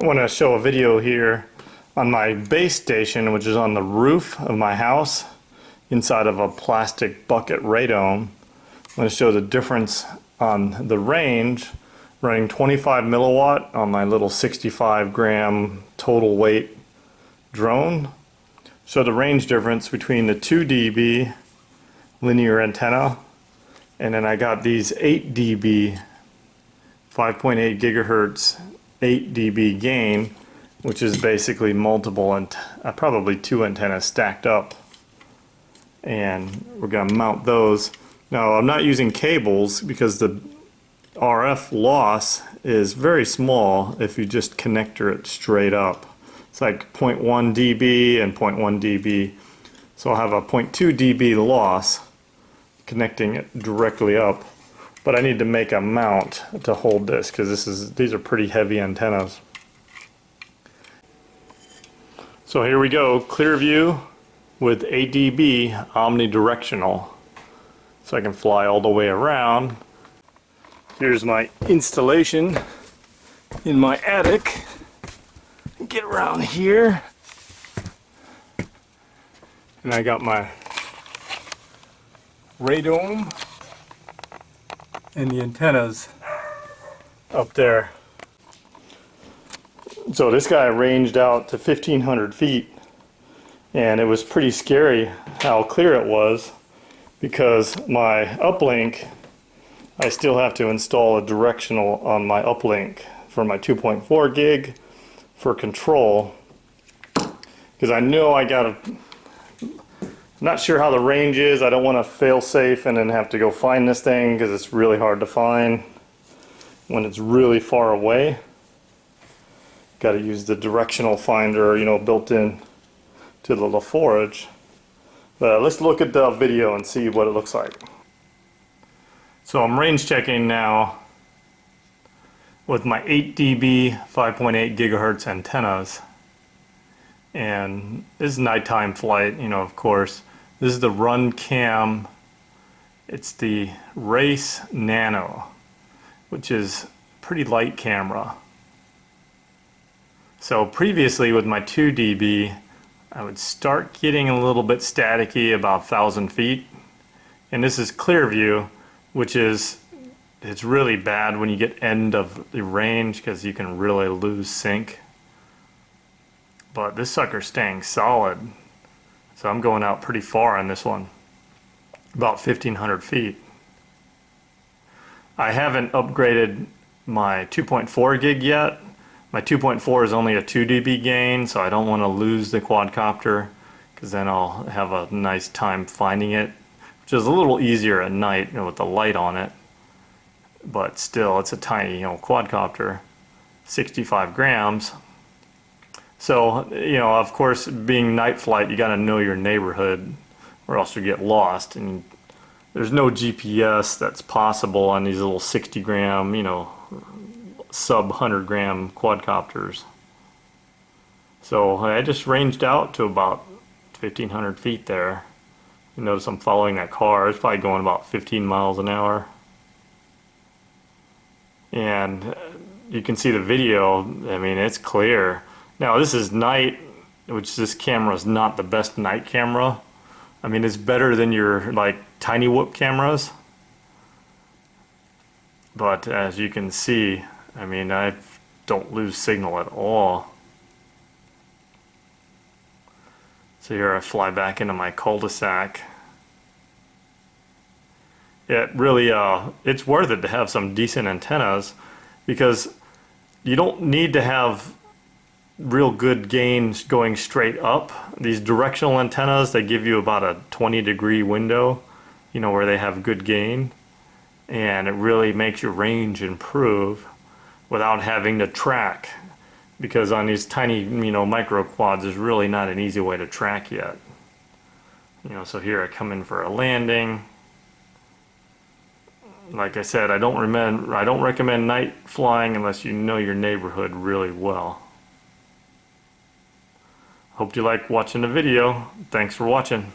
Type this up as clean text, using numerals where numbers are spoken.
I want to show a video here on my base station, which is on the roof of my house inside of a plastic bucket radome. I'm going to show the difference on the range running 25 milliwatt on my little 65 gram total weight drone. Show the range difference between the 2 dB linear antenna, and then I got these 8 dB 5.8 gigahertz 8 dB gain, which is basically multiple and probably 2 antennas stacked up, and we're going to mount those. Now I'm not using cables because the RF loss is very small if you just connector it straight up. It's like 0.1 dB and 0.1 dB, so I'll have a 0.2 dB loss connecting it directly up. But I need to make a mount to hold this because these are pretty heavy antennas. So here we go, clear view with 8 dB omnidirectional. So I can fly all the way around. Here's my installation in my attic. Get around here. And I got my radome and the antennas up there. So this guy ranged out to 1,500 feet, and it was pretty scary how clear it was because my uplink, I still have to install a directional on my uplink for my 2.4 gig for control, because I know I gotta, not sure how the range is. I don't want to fail safe and then have to go find this thing because it's really hard to find when it's really far away. Got to use the directional finder, you know, built in to the LaForge. But let's look at the video and see what it looks like. So I'm range checking now with my 8 dB 5.8 gigahertz antennas. And this is nighttime flight, you know, of course. This is the Run Cam. It's the Race Nano, which is a pretty light camera. So previously with my 2 dB, I would start getting a little bit staticky about 1,000 feet. And this is clear view, which is, it's really bad when you get end of the range because you can really lose sync. But this sucker's staying solid, so I'm going out pretty far on this one, about 1,500 feet. I haven't upgraded my 2.4 gig yet. My 2.4 is only a 2 dB gain, so I don't want to lose the quadcopter because then I'll have a nice time finding it, which is a little easier at night, you know, with the light on it. But still, it's a tiny, you know, quadcopter, 65 grams. So, you know, of course, being night flight, you got to know your neighborhood or else you get lost. And there's no GPS that's possible on these little 60 gram, you know, sub 100 gram quadcopters. So I just ranged out to about 1,500 feet there. You notice I'm following that car. It's probably going about 15 miles an hour. And you can see the video. I mean, it's clear. Now this is night, which this camera is not the best night camera. I mean, it's better than your like tiny whoop cameras. But as you can see, I mean, I don't lose signal at all. So here I fly back into my cul-de-sac. It really, it's worth it to have some decent antennas because you don't need to have real good gains going straight up. These directional antennas, they give you about a 20-degree window, you know, where they have good gain, and it really makes your range improve without having to track, because on these tiny, you know, micro quads, there's really not an easy way to track yet. You know, so here I come in for a landing. Like I said, I don't recommend night flying unless you know your neighborhood really well. Hope you like watching the video. Thanks for watching.